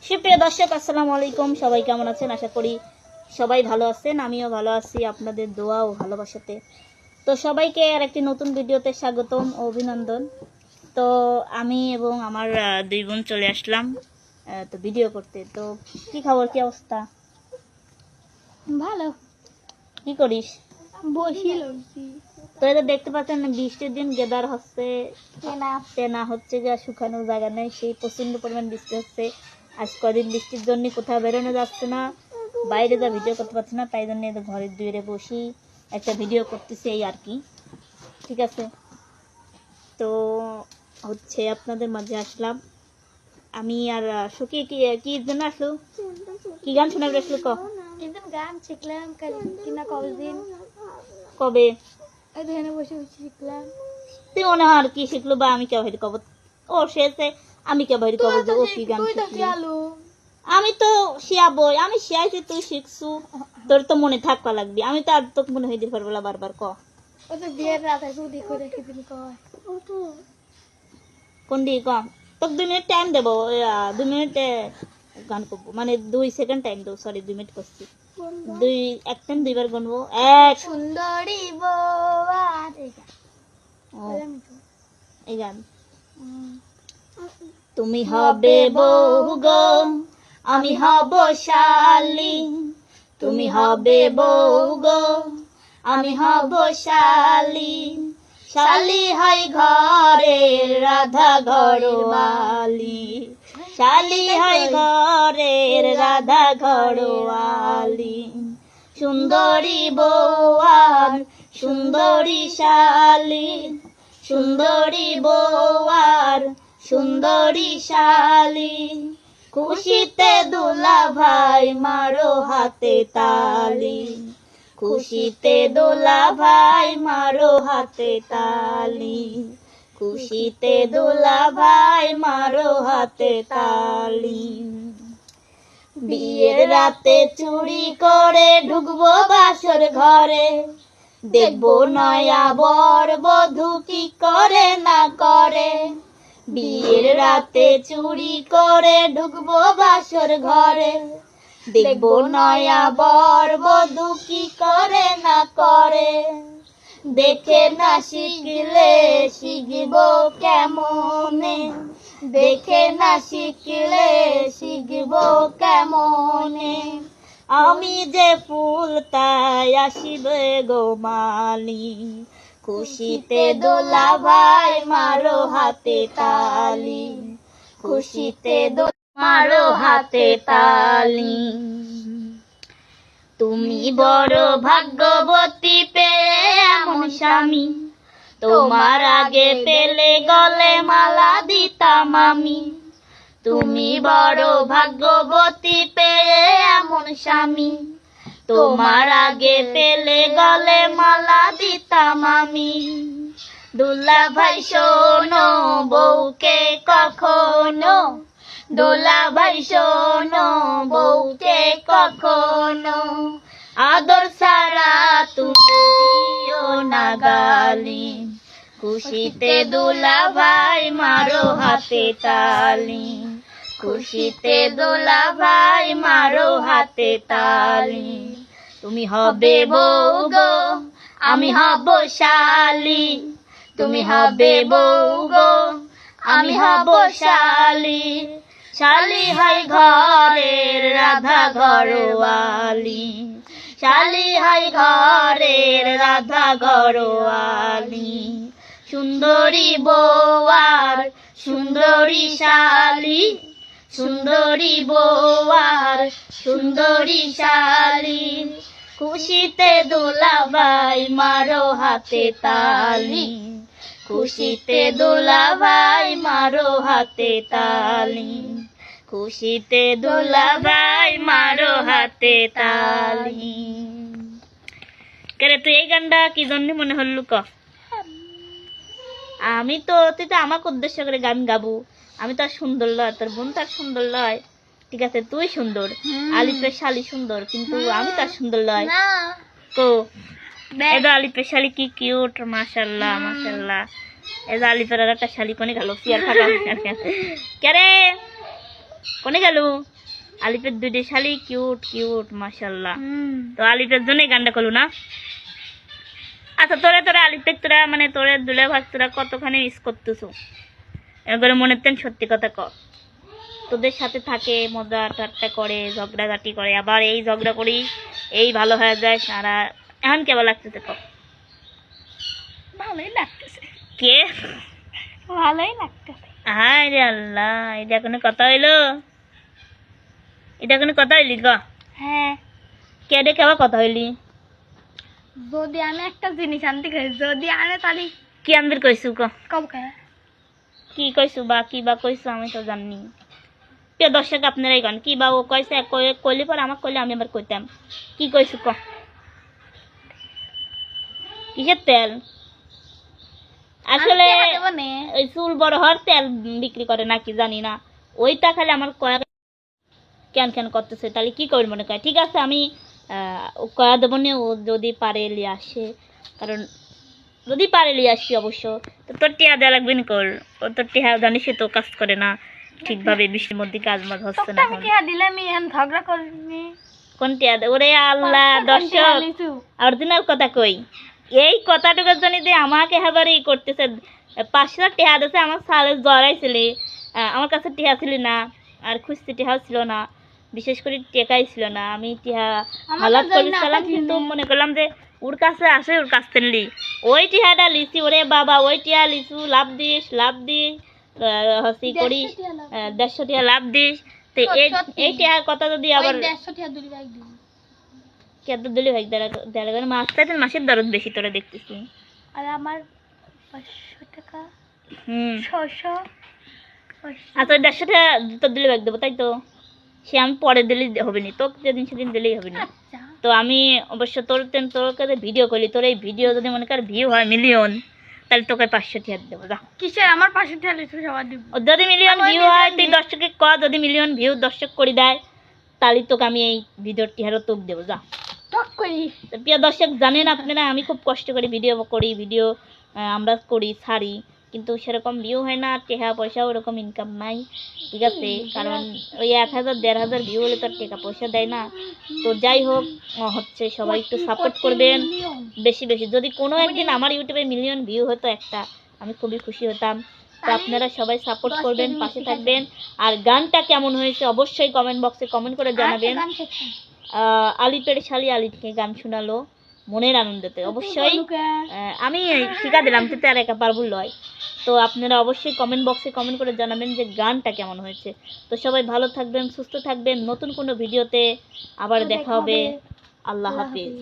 সুপ্রিয় দর্শক, আসসালামু আলাইকুম। সবাই কেমন আছেন? আশা করি সবাই ভালো আছেন। আমিও ভালো আছি আপনাদের দোয়া ও ভালোবাসাতে। তো সবাইকে আর একটি নতুন ভিডিওতে স্বাগতম ও অভিনন্দন। তো আমি এবং আমার দুই বোন চলে আসলাম তো ভিডিও করতে। তো কি খবর, কি অবস্থা? ভালো। কি করিস? বসিল তো এটা দেখতে পাচ্ছেন, বৃষ্টির দিন গেদার হচ্ছে, তেনা হচ্ছে, যা শুকানোর জায়গা নেই, সেই প্রচন্ড পরিমাণ বৃষ্টি হচ্ছে। আজ কদিন বৃষ্টির জন্য কোথাও বেরোনো যাচ্ছে না, বাইরে যা ভিডিও করতে পারছি না, তাই জন্য ঘরের দুয়ারে বসি একটা ভিডিও করতেছি, এই আর কি। ঠিক আছে, তো হচ্ছে আপনাদের মাঝে আসলাম আমি। আর সুখী কি কি জন্য আসলো, কি গান শোনাবে আসলো? গান শিখলাম কিনা কতদিন, কবে? এখানে বসে বসে শিখলাম। তুই মনে হয় আর কি শিখলো, বা আমি কে ভাই কব? ও শেষে আমি কে ভাই কব যে ও কি গান শিখলি? আমি তো শিয়াবই, আমি শিয়াইছি, তুই শিখছু, তোর তো মনে থাকবা লাগবি। আমি তো আর তোকে মনে হয়ে দিতে পারবো না বারবার। ক ও তো বিয়ের রাতে শুধু করে রেখে দিন কয় কোন দিকে ক? তোকে 2 মিনিট টাইম দেবো, 2 মিনিট গান করবো, মানে 2 সেকেন্ড টাইম দেবো। সরি, 2 মিনিট করছি। এক টাইম 2বার গুনবো। এক সুন্দরী বৌয়ার এই গান। তুমি হবে বউ গো, আমি হব শালি। তুমি হবে বউ গো, আমি হব শালি। শালি হয় ঘরের রাধা ঘরওয়ালি। শালি হয় ঘরের রাধা ঘরওয়ালি। সুন্দরী বৌয়ার সুন্দরী শালি। সুন্দরী বৌয়ার সুন্দরী শালি। খুশিতে দোলা ভাই মারো হাতে তালি। খুশিতে দোলা ভাই মারো হাতে তালি। খুশিতে দোলা ভাই মারো হাতে তালি। বিয়ের রাতে চুরি করে ঢুকবো বাসর ঘরে, দেখবো নয়া বর বধূ কি করে না করে। বিয়ের রাতে চুরি করে ঢুকবো বাসর ঘরে, দেখবো নয়া বর বধূ কি করে না করে। দেখে না শিখলে শিখবো কেমনে, দেখে না শিখলে শিখবো কেমনে। আমি যে ফুল তাই আসিবে গো মালি। খুশিতে দোলা ভাই মারো হাতে তালি। খুশিতে মারো হাতে তালি। তুমি বড় ভাগ্যবতী পেয়ে এমন স্বামী, তোমার আগে পেলে গলে মালা দিতাম আমি। তুমি বড় ভাগ্যবতী পেয়ে এমন স্বামী, তোমার আগে পেলে গলে মালা দিতাম আমি। দুলা ভাই শোনো বউকে কখনো, দোলা ভাই শোনো বউকে কখনো। আদর ছাড়া তুমি দিও না গালি। খুশিতে দোলা ভাই মারো হাতে তালি। খুশিতে দোলা ভাই মারো হাতে তালি। তুমি হবে বউ গো, আমি হব শালি। তুমি হবে বউ গো, আমি হব শালি। শালি হয় ঘরের রাধা ঘরওয়ালি। শালি হয় ঘরের রাধা ঘরওয়ালি। সুন্দরী বৌয়ার সুন্দরী শালি। সুন্দরী বৌয়ার সুন্দরী শালি। খুশিতে দোলা ভাই মারো হাতে তালি। খুশিতে দোলা ভাই মারো হাতে তালি। খুশিতে দোলা ভাই মারো হাতে তালি। কেরে তুই এই গানটা কি জন্য মনে হল ক? আমি তো, তুই তো আমাকে উদ্দেশ্য করে গান গাবো। আমি তো আর সুন্দর লয়, তোর বোন তো আর সুন্দর লয়। ঠিক আছে, তুই সুন্দর, আলিফের শালি সুন্দর, কিন্তু আমি তো আর সুন্দর লয়। তো এটা আলিফের শালি কি কিউট, মাশাল্লাহ মাশাল্লাহ। এটা আলিফের আর একটা শালি কোনে গেল? চেয়ার ফাঁকা কে রে, কোনে গেল? আলিফের দুইটা শালি কিউট কিউট মাশাআল্লাহ। তো আলিফের জন্যই গানটা করলু না? আচ্ছা তোরা তোরা আলিফের তোরা মানে তোরা দুলা ভাগ তোরা কতখানি মিস করতেছো এগুলো মনে তেন সত্যি কথা ক। তোদের সাথে থাকে মজা ঠাট্টা করে ঝগড়াঝাটি করে আবার এই ঝগড়া করি এই ভালো হয়ে যায় সারা। এখন কেমন লাগতেছে ক? ভালোই লাগতেছে, কে ভালোই লাগতেছে। হায় রে আল্লাহ, এটা কোনো কথা হইলো? এটা কোনো কথা হইলি ক? হ্যাঁ, কেডে কেবা কথা হইলি? যদি আমি একটা জিনিস আনতে গেছি, যদি আনে তাহলে কি আনবির কইছু ক? কব খায়। কি কইছু বা কি বা কইছু আমি তো জানি। প্রিয় দর্শক আপনারাই কন কি বা ও কইছে, কইলে পর আমাকে কইলে আমি আবার কইতাম। কি কইছু ক? কিসের তেল? আসলে ওই চুল বড় হওয়ার তেল বিক্রি করে নাকি জানি না, ওইটা খালি আমার কয়া কেন কেন করতেছে। তাহলে কি করবি মনে করে? ঠিক আছে আমি কয়া দেবো নে, ও যদি পারে লিয়ে আসে, কারণ যদি পারে লিয়ে আসি অবশ্য। তো তোর টিয়া দেওয়া লাগবে না কর, ও তোর টিয়া জানি সে তো কাজ করে না ঠিকভাবে, বৃষ্টির মধ্যে কাজ মাজ হচ্ছে না এখন। দিলে আমি এখন ঝগড়া করিনি। কোন টিয়া দে? ওরে আল্লাহ দর্শক অরিজিনাল কথা কই, এই কথাটুকুর জন্য যে আমাকে হাবার এই করতেছে। 500 টিয়া দিয়েছে আমার সালে জড়াইছিলি, আমার কাছে টিয়া ছিল না, আর খুঁজতে টিহাও ছিল না, বিশেষ করে টেকাই ছিল না। আমি টিহা হালাত করেছিলাম, কিন্তু মনে করলাম যে ওর কাছে আসে, ওর কাছ থেকে লি। ওই টিহাটা লিছি, ওরে বাবা ওই টিহা লিচু লাভ দিস হসি করিস 150 টিহা লাভ দিস। তো এই টিহার কথা যদি আবার কেত দিলি ভাই দেড় মাছটা মাসের দরদ বেশি তোরা দেখতেছি। আর আমার 500 টাকা হুম 600। আচ্ছা 150 টাকা তোর দিলে ব্যাগ দেবো তাই তো? সে আমি পরে দিলেই হবে না, তোকে যেদিন সেদিন দিলেই হবে না। আচ্ছা, তো আমি অবশ্য তোর কাছে ভিডিও করলি, তোর এই ভিডিও যদি মনে কর ভিউ হয় মিলিয়ন, তাহলে তোকে 500 টাকা দেবো যা। কিসের আমার 500 টাকা লিচু সবার দিব। ও যদি মিলিয়ন ভিউ হয় তুই দর্শককে ক, যদি মিলিয়ন ভিউ দর্শক করে দেয় তাহলে তোকে আমি এই ভিডিওর টিহারও তোকে দেবো যা। টক করি। তো প্রিয় দর্শক জানেন আপনারা আমি খুব কষ্ট করে ভিডিও করি, ভিডিও আমরা করি ছাড়ি, কিন্তু সেরকম ভিউ হয় না, টাকা পয়সা ওরকম ইনকাম নাই। ঠিক আছে, কারণ ওই 1000 1500 ভিউ হলে তো টাকা পয়সা দেয় না। তো যাই হোক হচ্ছে সবাই একটু সাপোর্ট করবেন বেশি বেশি। যদি কোনো একদিন আমার ইউটিউবে মিলিয়ন ভিউ হতো একটা, আমি খুবই খুশি হতাম। তো আপনারা সবাই সাপোর্ট করবেন, পাশে থাকবেন। আর গানটা কেমন হয়েছে অবশ্যই কমেন্ট বক্সে কমেন্ট করে জানাবেন। আলিপের শালি আলিপকে গান শোনালো মনের আনন্দতে, অবশ্যই আমি শিখা দিলাম, কিন্তু আর একা পারবো লয়। তো আপনারা অবশ্যই কমেন্ট বক্সে কমেন্ট করে জানাবেন যে গানটা কেমন হয়েছে। তো সবাই ভালো থাকবেন, সুস্থ থাকবেন, নতুন কোনো ভিডিওতে আবার দেখা হবে। আল্লাহ হাফিজ।